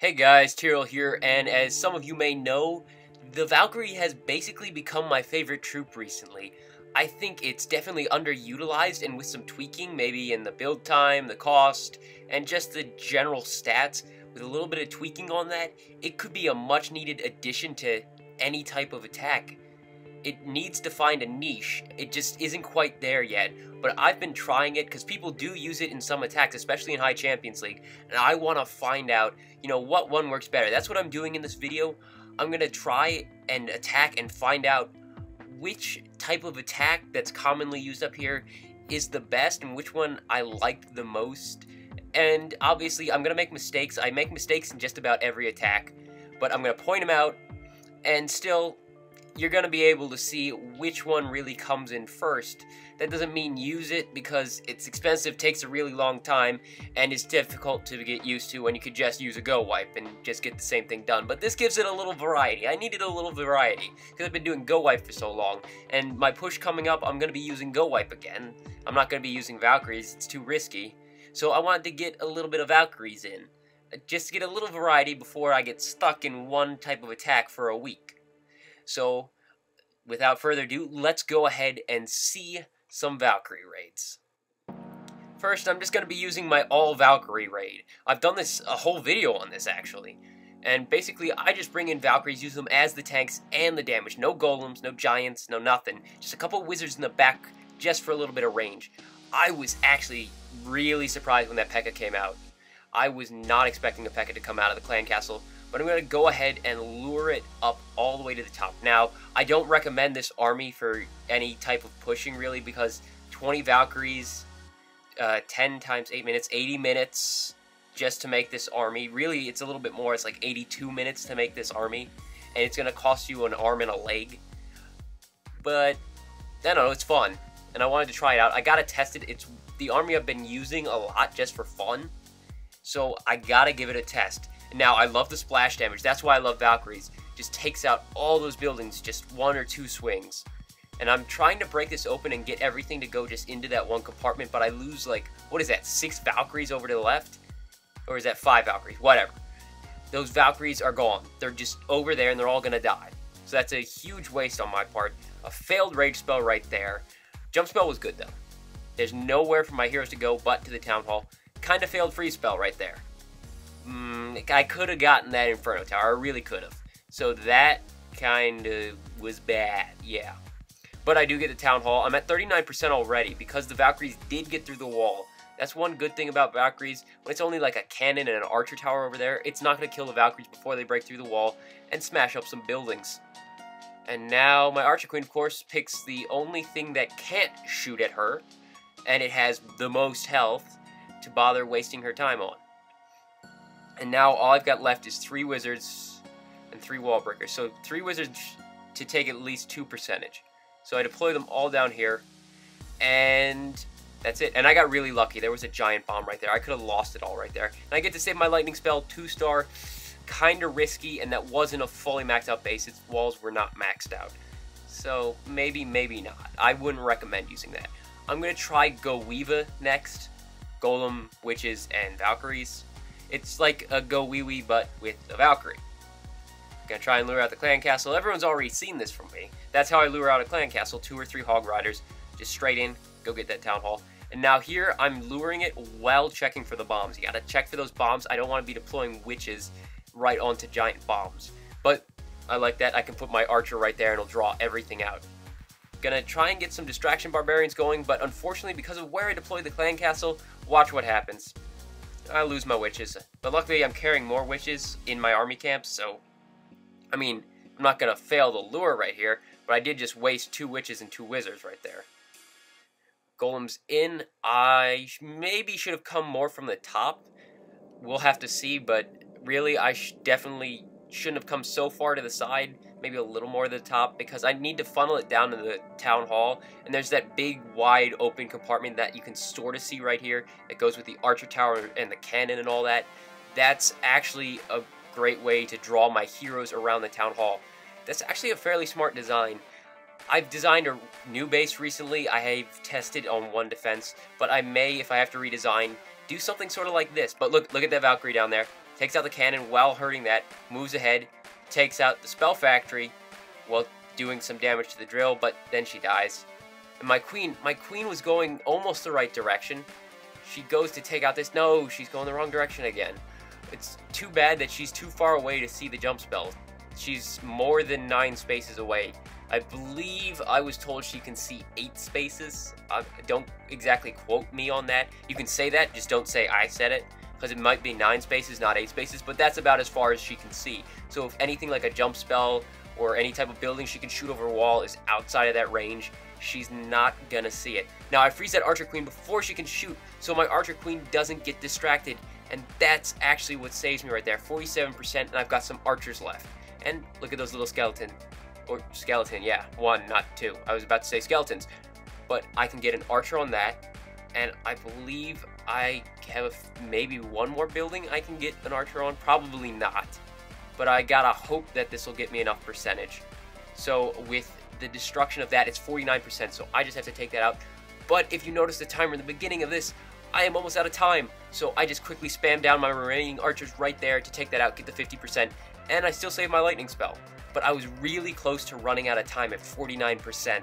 Hey guys, Tyrael here, and as some of you may know, the Valkyrie has basically become my favorite troop recently. I think it's definitely underutilized, and with some tweaking, maybe in the build time, the cost, and just the general stats, with a little bit of tweaking on that, it could be a much needed addition to any type of attack. It needs to find a niche. It just isn't quite there yet, but I've been trying it because people do use it in some attacks, especially in High Champions League, and I want to find out, what one works better. That's what I'm doing in this video. I'm going to try and attack and find out which type of attack that's commonly used up here is the best and which one I like the most. And obviously, I'm going to make mistakes. I make mistakes in just about every attack, but I'm going to point them out, and still, you're going to be able to see which one really comes in first. That doesn't mean use it, because it's expensive, takes a really long time, and it's difficult to get used to when you could just use a go wipe and just get the same thing done. But this gives it a little variety. I needed a little variety, because I've been doing go wipe for so long, and my push coming up, I'm going to be using go wipe again. I'm not going to be using Valkyries, it's too risky. So I wanted to get a little bit of Valkyries in, just to get a little variety before I get stuck in one type of attack for a week. So, without further ado, let's go ahead and see some Valkyrie raids. First, I'm just going to be using my all Valkyrie raid. I've done a whole video on this, actually. And basically, I just bring in Valkyries, use them as the tanks and the damage. No golems, no giants, no nothing. Just a couple wizards in the back, just for a little bit of range. I was actually really surprised when that P.E.K.K.A came out. I was not expecting the P.E.K.K.A to come out of the clan castle. But I'm going to go ahead and lure it up all the way to the top. Now, I don't recommend this army for any type of pushing, really, because 20 Valkyries, 10 times 8 minutes, 80 minutes just to make this army. Really, it's a little bit more. It's like 82 minutes to make this army, and it's going to cost you an arm and a leg. But, I don't know, it's fun, and I wanted to try it out. I got to test it. It's the army I've been using a lot just for fun, so I got to give it a test. Now, I love the splash damage. That's why I love Valkyries. Just takes out all those buildings, just one or two swings. And I'm trying to break this open and get everything to go just into that one compartment, but I lose, like, what is that, 6 Valkyries over to the left? Or is that 5 Valkyries? Whatever. Those Valkyries are gone. They're just over there, and they're all going to die. So that's a huge waste on my part. A failed rage spell right there. Jump spell was good, though. There's nowhere for my heroes to go but to the town hall. Kind of failed freeze spell right there. I could have gotten that Inferno Tower. I really could have. So that kind of was bad, yeah. But I do get the Town Hall. I'm at 39% already because the Valkyries did get through the wall. That's one good thing about Valkyries. When it's only like a cannon and an archer tower over there, it's not going to kill the Valkyries before they break through the wall and smash up some buildings. And now my Archer Queen, of course, picks the only thing that can't shoot at her, and it has the most health to bother wasting her time on. And now all I've got left is 3 wizards and 3 wall breakers. So 3 wizards to take at least 2%. So I deploy them all down here, and that's it. And I got really lucky. There was a giant bomb right there. I could have lost it all right there. And I get to save my lightning spell, 2-star, kind of risky, and that wasn't a fully maxed out base. Its walls were not maxed out. So maybe, maybe not. I wouldn't recommend using that. I'm going to try Go Weeva next. Golem, witches, and Valkyries. It's like a Go Wee Wee, but with a Valkyrie. Gonna try and lure out the clan castle. Everyone's already seen this from me. That's how I lure out a clan castle. 2 or 3 hog riders. Just straight in, go get that town hall. And now here, I'm luring it while checking for the bombs. You gotta check for those bombs. I don't want to be deploying witches right onto giant bombs. But I like that. I can put my archer right there and it'll draw everything out. Gonna try and get some distraction barbarians going, but unfortunately, because of where I deployed the clan castle, watch what happens. I lose my witches, but luckily I'm carrying more witches in my army camps, so, I mean, I'm not going to fail the lure right here, but I did just waste 2 witches and 2 wizards right there. Golems in. I maybe should have come more from the top. We'll have to see, but really I definitely shouldn't have come so far to the side, maybe a little more to the top, because I need to funnel it down to the town hall, and there's that big wide open compartment that you can sort of see right here that goes with the archer tower and the cannon and all that. That's actually a great way to draw my heroes around the town hall. That's actually a fairly smart design. I've designed a new base recently. I have tested on 1 defense, but I may, if I have to redesign, do something sort of like this. But look at that Valkyrie down there. takes out the cannon while hurting that, moves ahead, takes out the spell factory while doing some damage to the drill, but then she dies. And my queen was going almost the right direction. She goes to take out this. No, she's going the wrong direction again. It's too bad that she's too far away to see the jump spell. She's more than 9 spaces away. I believe I was told she can see 8 spaces. Don't exactly quote me on that. You can say that, just don't say I said it, because it might be 9 spaces, not 8 spaces, but that's about as far as she can see. So if anything like a jump spell or any type of building she can shoot over a wall is outside of that range, she's not gonna see it. Now I freeze that Archer Queen before she can shoot, so my Archer Queen doesn't get distracted, and that's actually what saves me right there. 47%, and I've got some archers left. And look at those little skeleton, yeah, 1, not 2. I was about to say skeletons, but I can get an archer on that, and I believe I have maybe 1 more building I can get an archer on, probably not. But I gotta hope that this will get me enough percentage. So with the destruction of that, it's 49%, so I just have to take that out. But if you notice the timer in the beginning of this, I am almost out of time. So I just quickly spam down my remaining archers right there to take that out, get the 50%, and I still save my lightning spell. But I was really close to running out of time at 49%.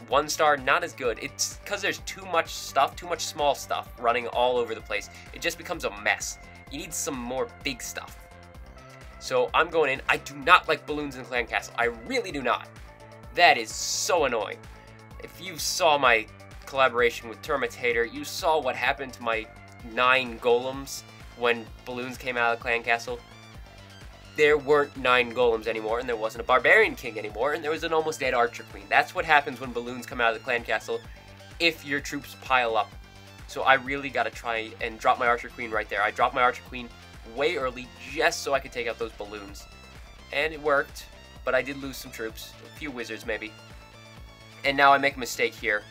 1 star, not as good. It's because there's too much stuff, too much small stuff running all over the place. It just becomes a mess. You need some more big stuff. So I'm going in. I do not like balloons in Clan Castle. I really do not. That is so annoying. If you saw my collaboration with Termitator, you saw what happened to my 9 golems when balloons came out of Clan Castle. There weren't 9 golems anymore, and there wasn't a barbarian king anymore, and there was an almost dead archer queen. That's what happens when balloons come out of the Clan Castle if your troops pile up. So I really got to try and drop my archer queen right there. I dropped my archer queen way early just so I could take out those balloons. And it worked, but I did lose some troops, a few wizards maybe. And now I make a mistake here.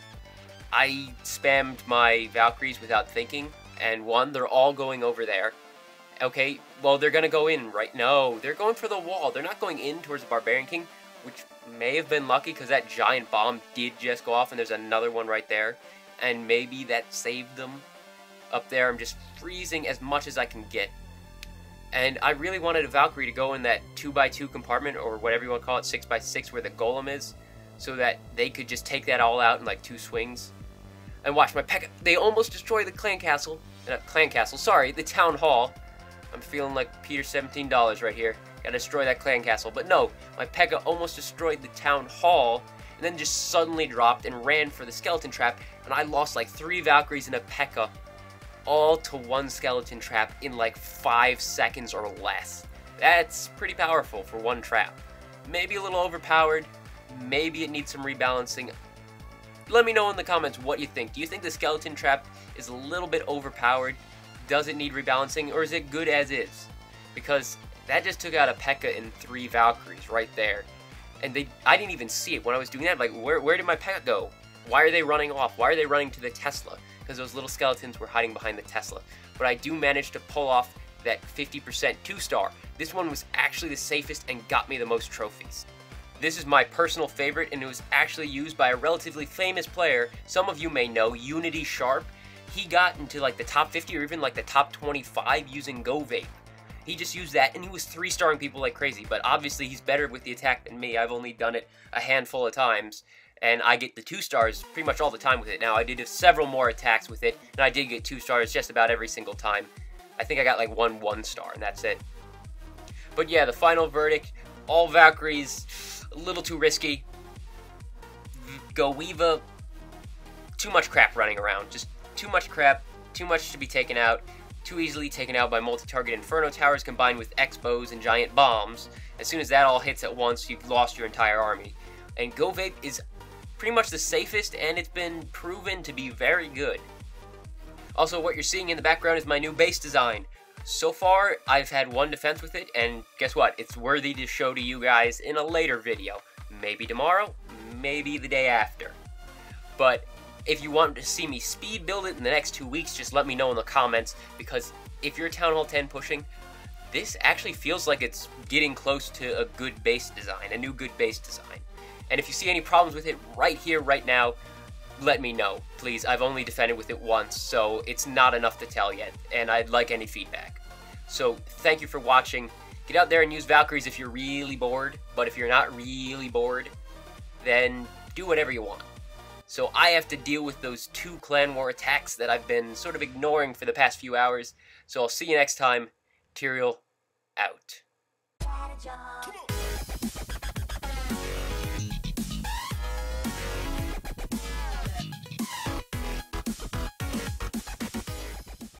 I spammed my Valkyries without thinking, and 1, they're all going over there. Okay, well, they're going to go in, right? No, they're going for the wall. They're not going in towards the Barbarian King, which may have been lucky because that giant bomb did just go off, and there's another one right there. And maybe that saved them up there. I'm just freezing as much as I can get. And I really wanted a Valkyrie to go in that 2x2 compartment, or whatever you want to call it, 6x6, where the Golem is, so that they could just take that all out in like 2 swings. And watch my P.E.K.K.A. They almost destroy the Clan Castle. The Town Hall. I'm feeling like Peter $17 right here. Gotta destroy that Clan Castle. But no, my P.E.K.K.A. almost destroyed the Town Hall, and then just suddenly dropped and ran for the skeleton trap, and I lost like 3 Valkyries and a P.E.K.K.A. all to 1 skeleton trap in like 5 seconds or less. That's pretty powerful for 1 trap. Maybe a little overpowered, maybe it needs some rebalancing. Let me know in the comments what you think. Do you think the skeleton trap is a little bit overpowered? Does it need rebalancing, or is it good as is? Because that just took out a P.E.K.K.A. and 3 Valkyries right there. And I didn't even see it when I was doing that. Like, where did my P.E.K.K.A. go? Why are they running off? Why are they running to the Tesla? Because those little skeletons were hiding behind the Tesla. But I do manage to pull off that 50% 2-star. This one was actually the safest and got me the most trophies. This is my personal favorite, and it was actually used by a relatively famous player. Some of you may know, Unity Sharp. He got into like the top 50 or even like the top 25 using Govape. He just used that, and he was 3-starring people like crazy. But obviously he's better with the attack than me. I've only done it a handful of times, and I get the 2 stars pretty much all the time with it. Now, I did several more attacks with it, and I did get 2 stars just about every single time. I think I got like 1 star, and that's it. But yeah, the final verdict, all Valkyries, a little too risky. Goeva, too much crap running around. Just too much crap, too much to be taken out. Too easily taken out by multi-target Inferno Towers combined with X-Bows and giant bombs. As soon as that all hits at once, you've lost your entire army. And Govape is pretty much the safest, and it's been proven to be very good. Also, what you're seeing in the background is my new base design. So far, I've had 1 defense with it, and guess what? It's worthy to show to you guys in a later video. Maybe tomorrow, maybe the day after. But if you want to see me speed build it in the next 2 weeks, just let me know in the comments, because if you're Town Hall 10 pushing, this actually feels like it's getting close to a good base design, a new good base design. And if you see any problems with it right here, right now, let me know, please. I've only defended with it once, so it's not enough to tell yet, and I'd like any feedback. So, thank you for watching. Get out there and use Valkyries if you're really bored, but if you're not really bored, then do whatever you want. So I have to deal with those 2 clan war attacks that I've been sort of ignoring for the past few hours, so I'll see you next time. Tyrael, out.